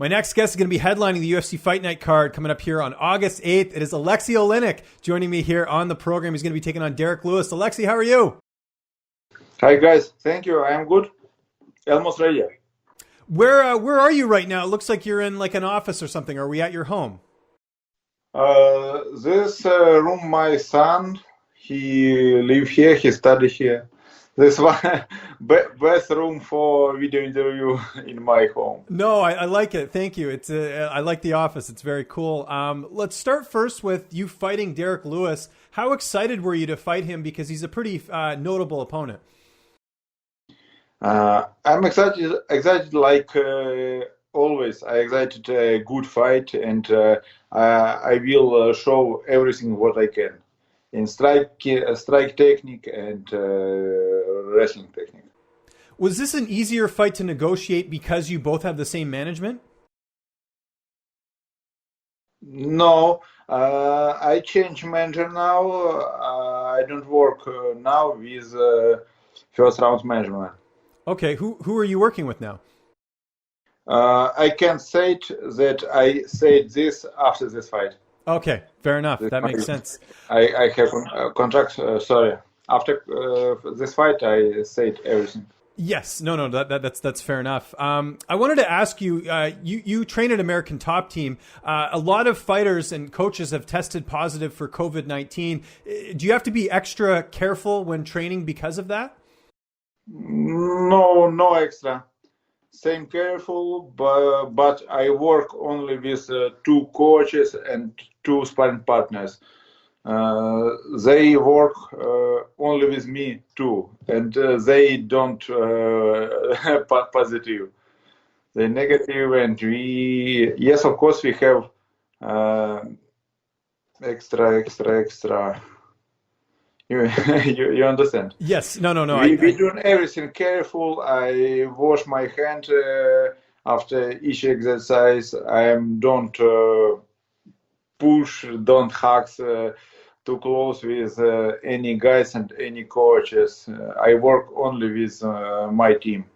My next guest is going to be headlining the UFC Fight Night card coming up here on August 8th. It is Alexey Oleynik joining me here on the program. He's going to be taking on Derrick Lewis. Alexey, how are you? Hi, guys. Thank you. I am good. Almost ready. Where are you right now? It looks like you're in like an office or something. Are we at your home? This room, my son, he live here, he study here. This one best room for video interview in my home. No, I like it. Thank you. It's I like the office. It's very cool. Let's start first with you fighting Derrick Lewis. How excited were you to fight him? Because he's a pretty notable opponent. I'm excited like always. I excited a good fight, and I will show everything what I can in strike technique and wrestling technique. Was this an easier fight to negotiate because you both have the same management? No, I change manager now. I don't work now with first round management. Okay, who are you working with now? I can say that I said this after this fight. Okay, fair enough. That makes sense. I have a contract. Sorry, after this fight, I said everything. Yes, no, that's fair enough. I wanted to ask you, you train at American Top Team. A lot of fighters and coaches have tested positive for COVID-19. Do you have to be extra careful when training because of that? No extra. Same careful, but I work only with two coaches and two sparring partners. They work only with me too, and they don't positive. They negative, and yes, of course, we have extra. You understand? Yes. No. We doing everything careful. I wash my hand after each exercise. I don't push, don't hug too close with any guys and any coaches. I work only with my team.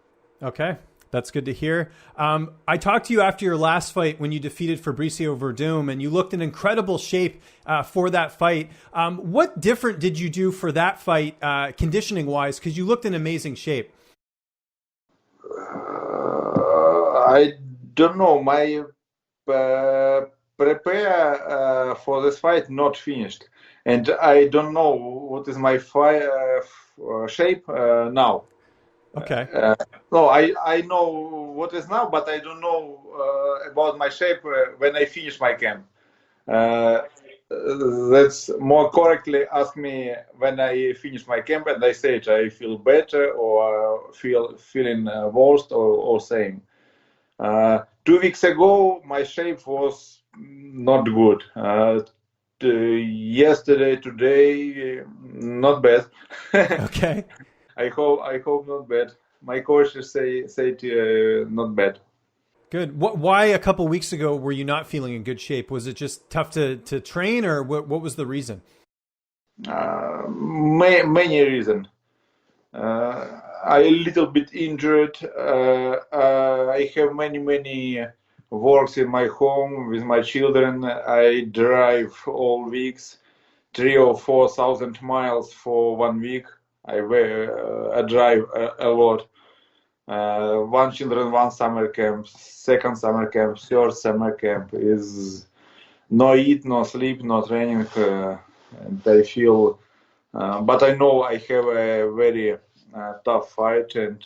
Okay. That's good to hear. I talked to you after your last fight when you defeated Fabricio Verdum, and you looked in incredible shape for that fight. What different did you do for that fight, conditioning-wise? Because you looked in amazing shape. I don't know. My prepare for this fight not finished, and I don't know what is my shape now. Okay. No, I know what is now, but I don't know about my shape when I finish my camp. That's more correctly ask me when I finish my camp and I say it, I feel better or feeling worse or same. 2 weeks ago, my shape was not good. Yesterday, today, not bad. Okay. I hope not bad. My coaches say not bad. Good. Why a couple weeks ago were you not feeling in good shape? Was it just tough to train, or what was the reason? Many reasons. I a little bit injured. I have many works in my home with my children. I drive all weeks, 3,000 or 4,000 miles for 1 week. I drive a lot. One children, one summer camp, second summer camp, third summer camp is no eat, no sleep, no training, and I feel. But I know I have a very tough fight, and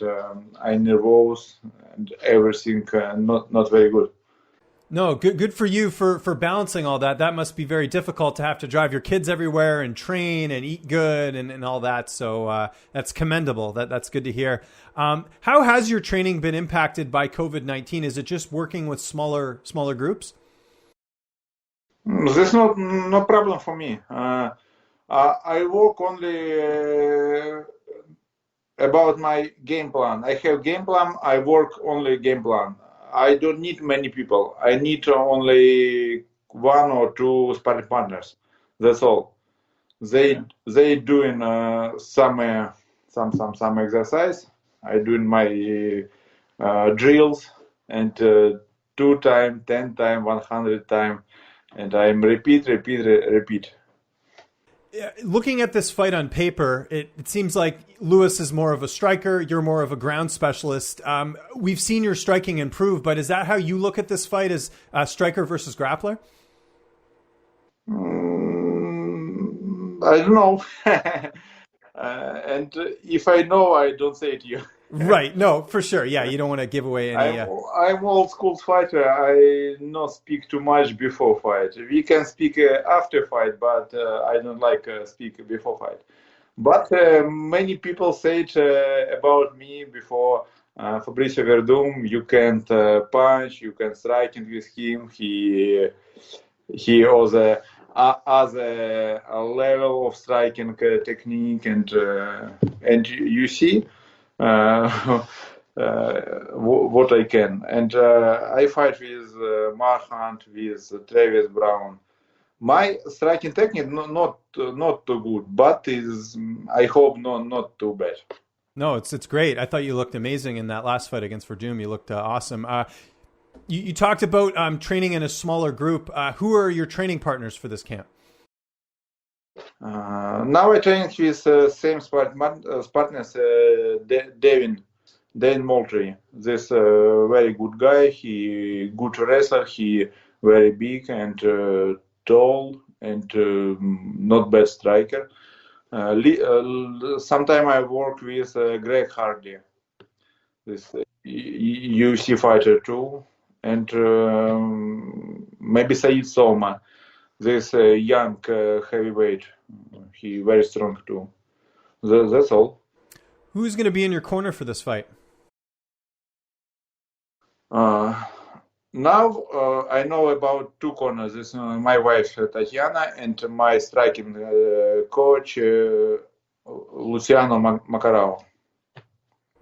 I'm nervous, and everything not very good. No, good for you for balancing all that. That must be very difficult to have to drive your kids everywhere and train and eat good and all that. So that's commendable. That's good to hear. How has your training been impacted by COVID-19? Is it just working with smaller groups? There's no problem for me. I work only about my game plan. I have game plan. I work only game plan. I don't need many people. I need only 1 or 2 sparring partners. That's all. They doing some exercise. I doing my drills, and 2 times, 10 times, 100 times, and I'm repeat, repeat, repeat. Looking at this fight on paper, it seems like Lewis is more of a striker. You're more of a ground specialist. We've seen your striking improve, but is that how you look at this fight, as striker versus grappler? I don't know. And if I know, I don't say it to you. Right. No, for sure. Yeah, you don't want to give away any. I'm old school fighter. I not speak too much before fight. We can speak after fight, but I don't like speak before fight. But many people say it about me before. Fabricio Verdum, you can't punch, you can striking with him. He has a level of striking technique, and you see what I can. And I fight with Marhant, with Travis Brown. My striking technique not too good, but is, I hope, not too bad. No, it's great. I thought you looked amazing in that last fight against Verdum. You looked awesome. You talked about training in a smaller group. Who are your training partners for this camp? Now I train with same partners, Dan Moultrie. This very good guy. He good wrestler. He very big and tall and not bad striker. Sometime I work with Greg Hardy, this UFC fighter too, and maybe Said Soma, this young heavyweight. He very strong too. That's all. Who's going to be in your corner for this fight? Now I know about two corners. This my wife Tatiana and my striking coach Luciano Macarao.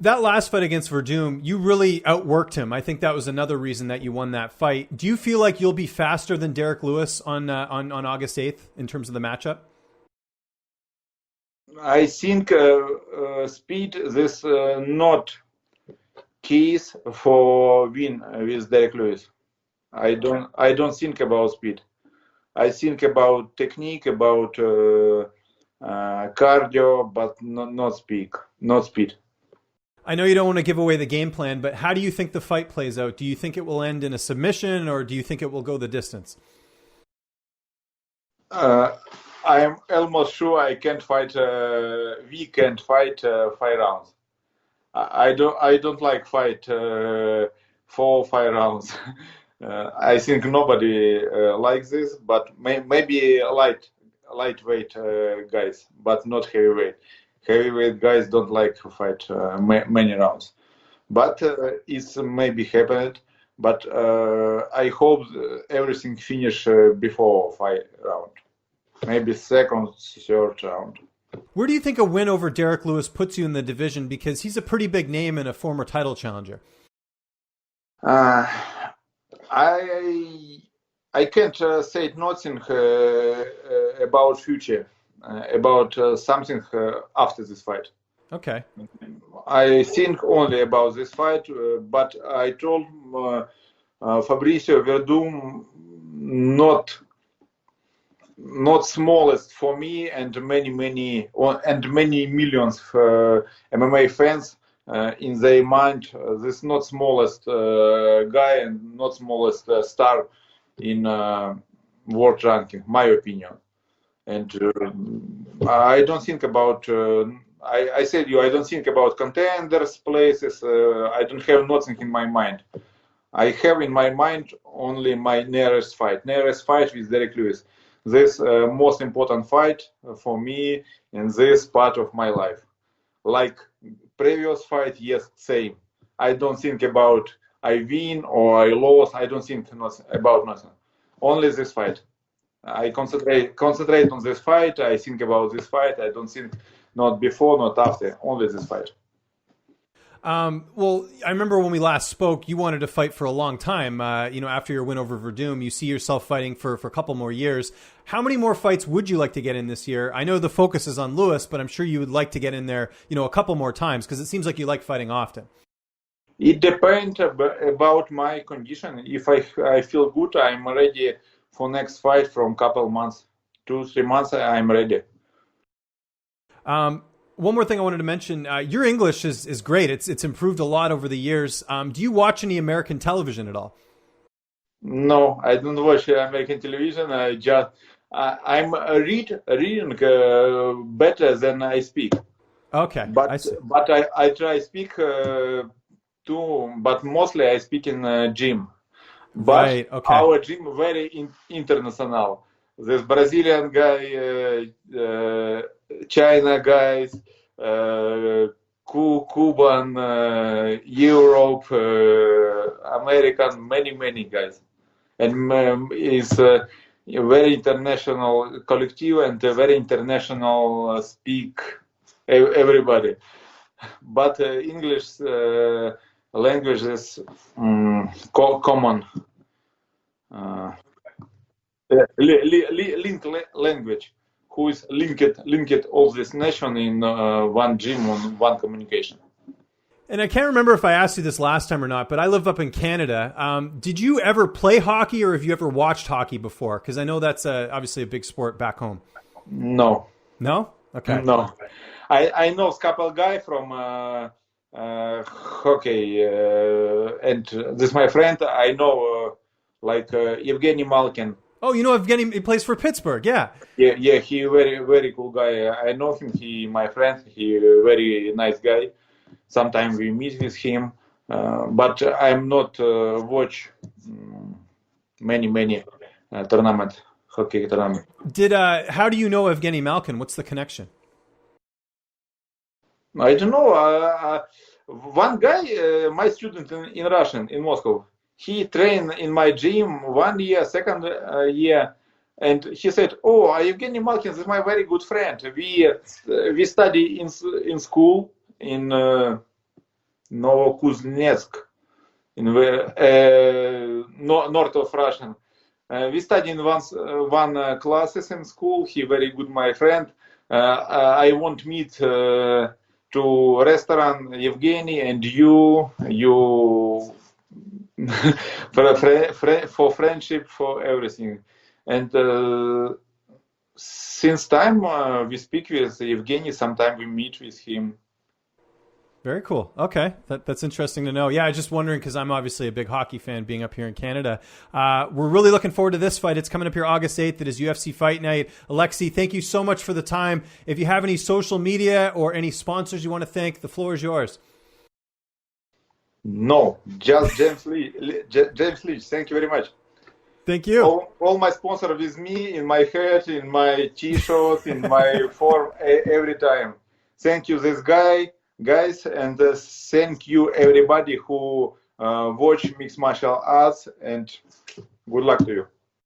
That last fight against Verdum, you really outworked him. I think that was another reason that you won that fight. Do you feel like you'll be faster than Derrick Lewis on August 8th in terms of the matchup? I think speed this not keys for win with Derrick Lewis. I don't think about speed. I think about technique, about cardio, but not speed. Not speed. I know you don't want to give away the game plan, but how do you think the fight plays out? Do you think it will end in a submission, or do you think it will go the distance? I am almost sure I can't fight. We can't fight 5 rounds. I don't like fight 4 or 5 rounds. I think nobody likes this, but maybe lightweight guys, but not heavyweight. Heavyweight guys don't like to fight many rounds, but it's maybe happened. But I hope everything finish before 5 round, maybe second, third round. Where do you think a win over Derrick Lewis puts you in the division? Because he's a pretty big name and a former title challenger. I can't say nothing about future, about something after this fight. Okay. I think only about this fight, but I told Fabricio Verdum not smallest for me and many millions of MMA fans in their mind. This not smallest guy and not smallest star in world ranking, my opinion. And I don't think about. I said you. I don't think about contenders, places. I don't have nothing in my mind. I have in my mind only my nearest fight with Derrick Lewis. This most important fight for me in this part of my life. Like previous fight, yes, same. I don't think about I win or I lost. I don't think about nothing. Only this fight. I concentrate on this fight. I think about this fight. I don't think not before, not after. Only this fight. Well, I remember when we last spoke, you wanted to fight for a long time. After your win over Verdum, you see yourself fighting for a couple more years. How many more fights would you like to get in this year? I know the focus is on Lewis, but I'm sure you would like to get in there, a couple more times because it seems like you like fighting often. It depends about my condition. If I feel good, I'm ready for next fight from couple months, 2-3 months. I'm ready. One more thing I wanted to mention: your English is great. It's improved a lot over the years. Do you watch any American television at all? No, I don't watch American television. I'm reading better than I speak. Okay, But I see. I try speak too, but mostly I speak in gym. But Right. Okay. our gym very international. There's Brazilian guy, China guys, Cuban, Europe, American, many guys, and it's a very international collective and a very international speak everybody. But English language is common. Link language, who is linked all this nation in one gym on one communication. And I can't remember if I asked you this last time or not, but I live up in Canada. Did you ever play hockey, or have you ever watched hockey before? Because I know that's obviously a big sport back home. No. No? Okay. No. I know a couple guy from hockey, and this is my friend. I know Evgeni Malkin. Oh, you know Evgeni, he plays for Pittsburgh, yeah. Yeah, he very cool guy. I know him. He my friend. He very nice guy. Sometimes we meet with him, but I'm not watch many hockey tournament. How do you know Evgeni Malkin? What's the connection? I don't know. One guy, my student in Russian in Moscow, he trained in my gym 1 year, second year, and he said, "Oh, Evgeni Malkin is my very good friend. We study in school in Novokuznetsk, in north of Russian. We study in one classes in school. He very good, my friend. I want meet to restaurant Evgeny and you for friendship, for everything." And since time we speak with Evgeny. Sometimes we meet with him. Very cool. Okay. That's interesting to know. Yeah, I was just wondering because I'm obviously a big hockey fan being up here in Canada. We're really looking forward to this fight. It's coming up here August 8th. It is UFC Fight Night. Alexey, thank you so much for the time. If you have any social media or any sponsors you want to thank, the floor is yours. No, just James Lee. James Lee, thank you very much. Thank you. All my sponsors with me, in my head, in my t-shirt, in my form, every time. Thank you, this guys, and thank you everybody who watch mixed martial arts, and good luck to you.